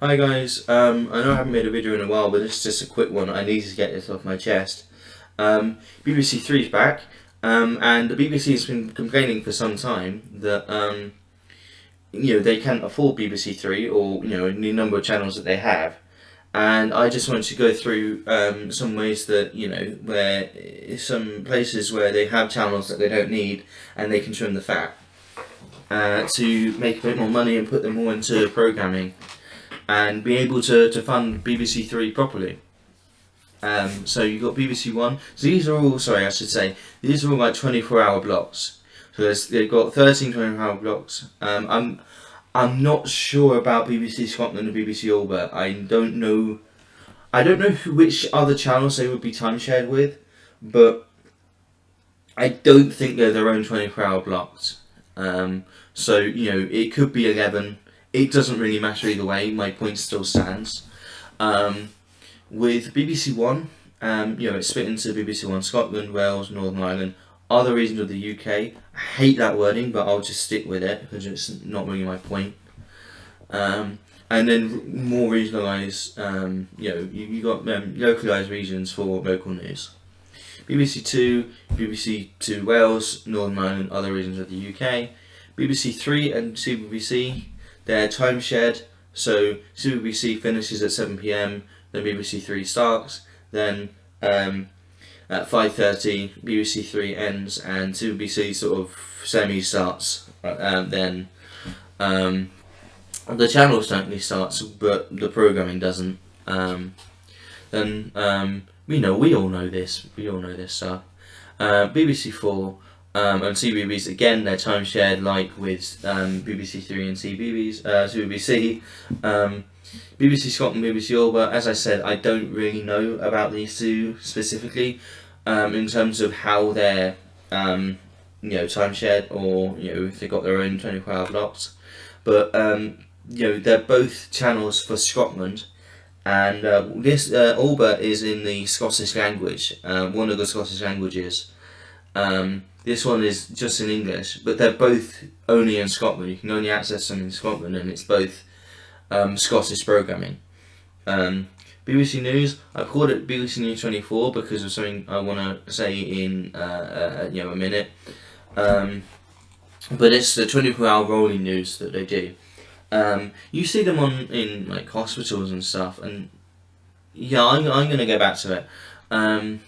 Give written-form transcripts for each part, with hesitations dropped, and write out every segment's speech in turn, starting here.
Hi guys, I know I haven't made a video in a while, but this is just a quick one. I need to get this off my chest. BBC Three's back, and the BBC has been complaining for some time that they can't afford BBC Three or the number of channels that they have, and I just wanted to go through some ways that where some places where they have channels that they don't need and they can trim the fat to make a bit more money and put them more into programming and be able to fund BBC Three properly. So you've got BBC One. So these are all, sorry, I should say, these are all like 24-hour blocks. So they've got 13 24-hour blocks. I'm not sure about BBC Scotland and BBC Alba. I don't know. I don't know which other channels they would be time shared with, but I don't think they're their own 24-hour blocks. So it could be 11. It doesn't really matter either way. My point still stands. With BBC One, it's split into BBC One Scotland, Wales, Northern Ireland, other regions of the UK. I hate that wording, but I'll just stick with it because it's not really my point. And then more regionalised, you got localised regions for local news. BBC Two, BBC Two Wales, Northern Ireland, other regions of the UK. BBC Three and CBBC, they're time shared. So CBBC finishes at 7 p.m. Then BBC Three starts. Then at 5:30 BBC Three ends and CBBC sort of semi starts. Then the channel technically starts, but the programming doesn't. Then we all know this. We all know this stuff. BBC Four and CBBS again. They're time shared, like with BBC Three and CBBC. BBC Scotland, BBC Alba. As I said, I don't really know about these two specifically in terms of how they're time shared or if they've got their own 24-hour blocks. But they're both channels for Scotland. And this Alba is in the Scottish language, one of the Scottish languages. This one is just in English, but they're both only in Scotland. You can only access them in Scotland, and it's both Scottish programming. BBC News, I've called it BBC News 24 because of something I want to say in a minute. But it's the 24-hour rolling news that they do. You see them in like hospitals and stuff, and I'm gonna go back to it. And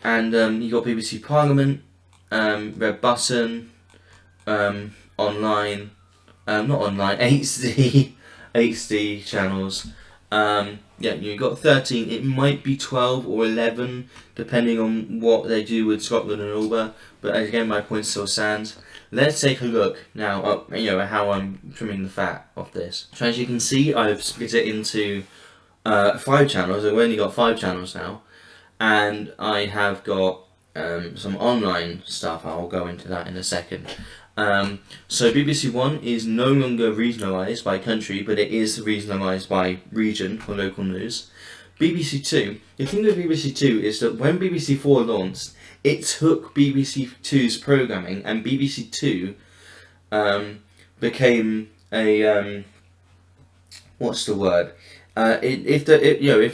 you got BBC Parliament, Red Button, online, not online, HD channels. You got 13. It might be 12 or 11, depending on what they do with Scotland and Alba. But again, my point still stands. Let's take a look now at how I'm trimming the fat off this. So as you can see, I've split it into 5 channels. I've only got 5 channels now, and I have got some online stuff. I'll go into that in a second. So BBC One is no longer regionalised by country, but it is regionalised by region for local news. BBC Two, the thing with BBC Two is that when BBC Four launched, it took BBC Two's programming, and BBC Two became a what's the word? If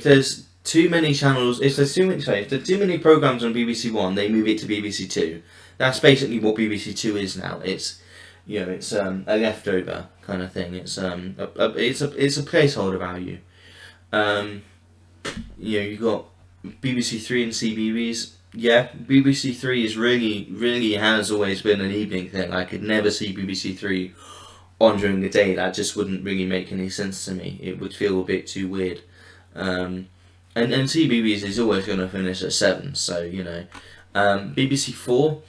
there's too many channels, if there's too many programs on BBC One, they move it to BBC Two. That's basically what BBC Two is now. It's a leftover kind of thing. It's it's a placeholder value. You got BBC Three and CBeebies. Yeah, BBC Three is really has always been an evening thing. I could never see BBC Three on during the day. That just wouldn't really make any sense to me. It would feel a bit too weird. And CBeebies is always going to finish at 7. So BBC Four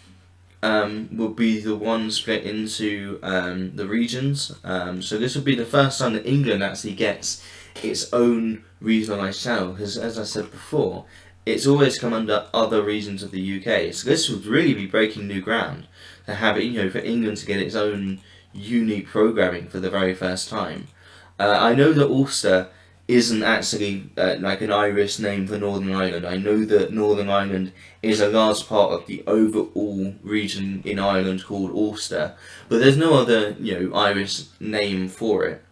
will be the one split into the regions. So this will be the first time that England actually gets its own regionalised channel, because as I said before, it's always come under other regions of the UK. So this would really be breaking new ground to have it, for England to get its own unique programming for the very first time. I know that Ulster isn't actually like an Irish name for Northern Ireland. I know that Northern Ireland is a large part of the overall region in Ireland called Ulster, but there's no other Irish name for it.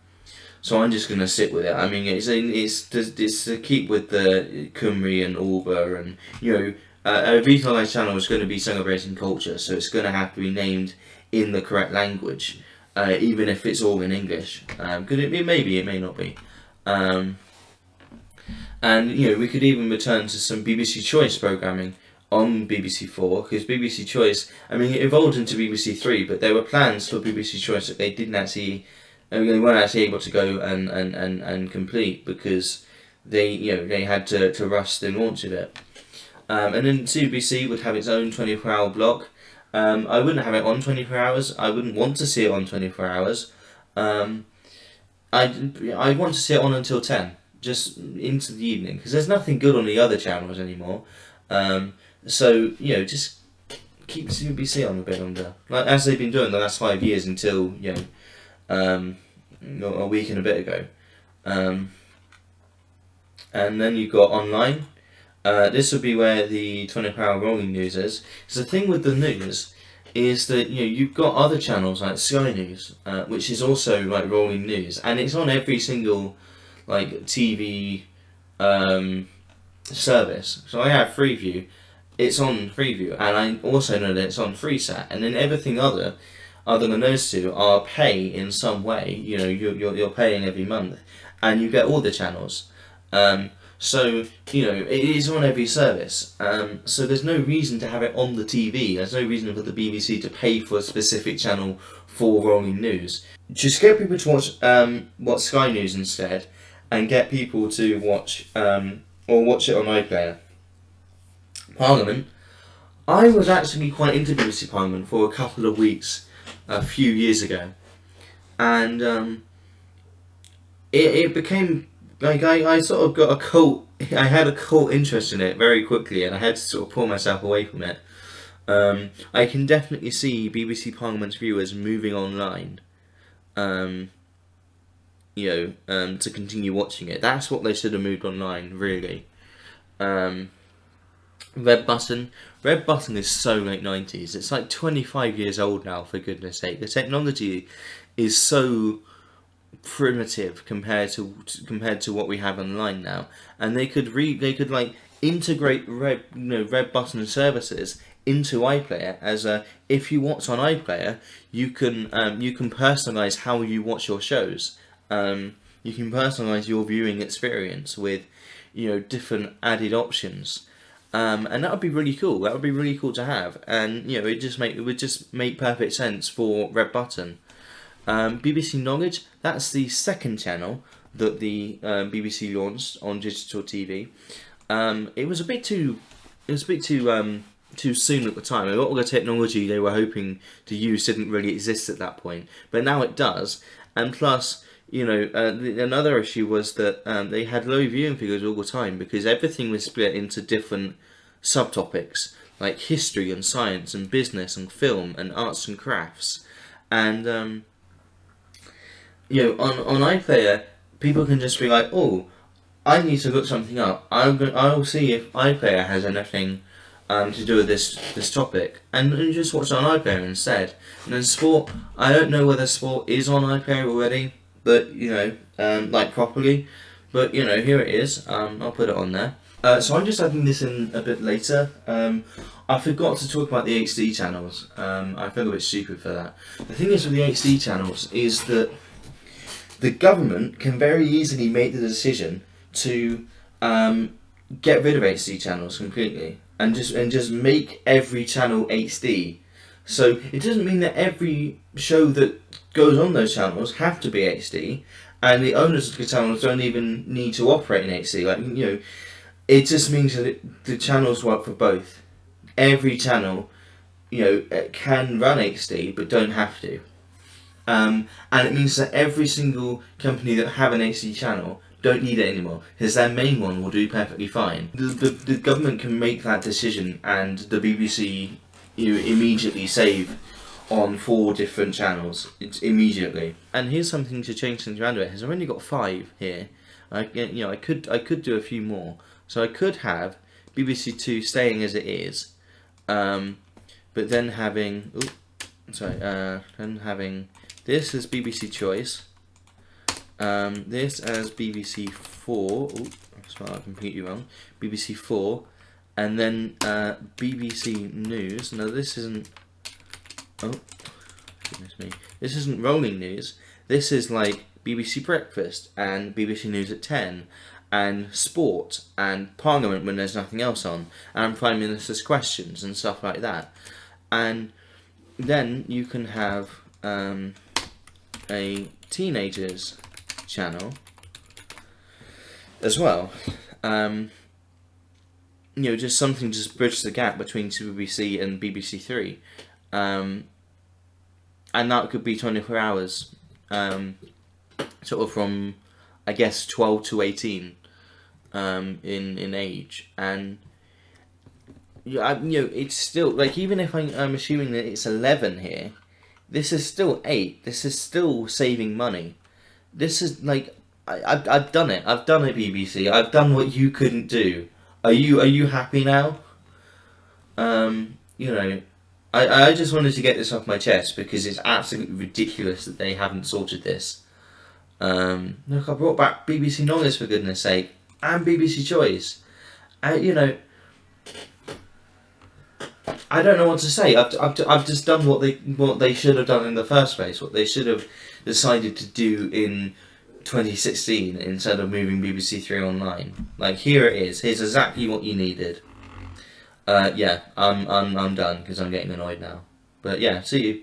So I'm just gonna sit with it. I mean, it's to keep with the Cymru and Alba, and a regionalised channel is going to be celebrating culture, so it's going to have to be named in the correct language, even if it's all in English. Because it may be, it may not be. And we could even return to some BBC Choice programming on BBC Four, because BBC Choice, I mean, it evolved into BBC Three, but there were plans for BBC Choice that they didn't actually, they weren't actually able to go and complete, because they had to rush the launch of it. And then CBBC would have its own 24-hour block. I wouldn't have it on 24 hours. I wouldn't want to see it on 24 hours. I want to see it on until 10, just into the evening, because there's nothing good on the other channels anymore. So just keep CBBC on a bit longer, like as they've been doing the last 5 years until a week and a bit ago. And then you've got online. This would be where the 24-hour rolling news is. Because the thing with the news is that you've got other channels like Sky News, which is also like rolling news, and it's on every single like TV service. So I have Freeview, it's on Freeview, and I also know that it's on Freesat, and then everything other than those two are pay in some way. You're paying every month, and you get all the channels. So, it is on every service. So there's no reason to have it on the TV. There's no reason for the BBC to pay for a specific channel for rolling news. Just get people to watch Sky News instead, and get people to watch it on iPlayer. Parliament. I was actually quite into BBC Parliament for a couple of weeks a few years ago. And it became... Like, I sort of got I had a cult interest in it very quickly, and I had to sort of pull myself away from it. I can definitely see BBC Parliament's viewers moving online, to continue watching it. That's what they should have moved online, really. Red Button is so late 90s. It's like 25 years old now, for goodness sake. The technology is so primitive compared to what we have online now, and they could like integrate Red Button services into iPlayer as if you watch on iPlayer, you can personalize how you watch your shows. You can personalize your viewing experience with different added options. And that would be really cool. That would be really cool to have, and it would just make perfect sense for Red Button. BBC Knowledge, that's the second channel that the BBC launched on digital TV. It was a bit too soon at the time. A lot of the technology they were hoping to use didn't really exist at that point, but now it does. And plus, another issue was that they had low viewing figures all the time, because everything was split into different subtopics like history and science and business and film and arts and crafts. And on iPlayer, people can just be like, oh, I need to look something up. I'll see if iPlayer has anything to do with this topic, and just watch it on iPlayer instead. And then sport, I don't know whether sport is on iPlayer already, but like properly. But here it is. I'll put it on there. So I'm just adding this in a bit later. I forgot to talk about the HD channels. I feel a bit stupid for that. The thing is with the HD channels is that the government can very easily make the decision to get rid of HD channels completely, and just make every channel HD. So it doesn't mean that every show that goes on those channels have to be HD, and the owners of the channels don't even need to operate in HD. Like it just means that the channels work for both. Every channel, can run HD, but don't have to. And it means that every single company that have an HD channel don't need it anymore, because their main one will do perfectly fine. The government can make that decision, and the BBC immediately save on 4 different channels immediately. And here's something to change things around a bit. I've only got 5 here. I could do a few more. So I could have BBC Two staying as it is, but then having then having this as BBC Choice, this as BBC 4. Oh, I spelled that completely wrong. BBC 4, and then BBC News. No, this isn't. Oh, goodness me! This isn't rolling news. This is like BBC Breakfast and BBC News at 10, and Sport and Parliament when there's nothing else on, and Prime Minister's questions and stuff like that. And then you can have a teenagers channel as well. Just something to just bridge the gap between BBC and BBC Three, and that could be 24 hours, sort of from, I guess, 12 to 18, in age. And it's still like, even if I'm assuming that it's 11 here, this is still 8. This is still saving money. This is like, I've done it. I've done it, BBC. I've done what you couldn't do. Are you happy now? I just wanted to get this off my chest because it's absolutely ridiculous that they haven't sorted this. Look, I brought back BBC Knowledge, for goodness sake, and BBC Choice. I don't know what to say. I've just done what they should have done in the first place. What they should have decided to do in 2016 instead of moving BBC Three online. Like, here it is. Here's exactly what you needed. I'm done because I'm getting annoyed now. But yeah, see you.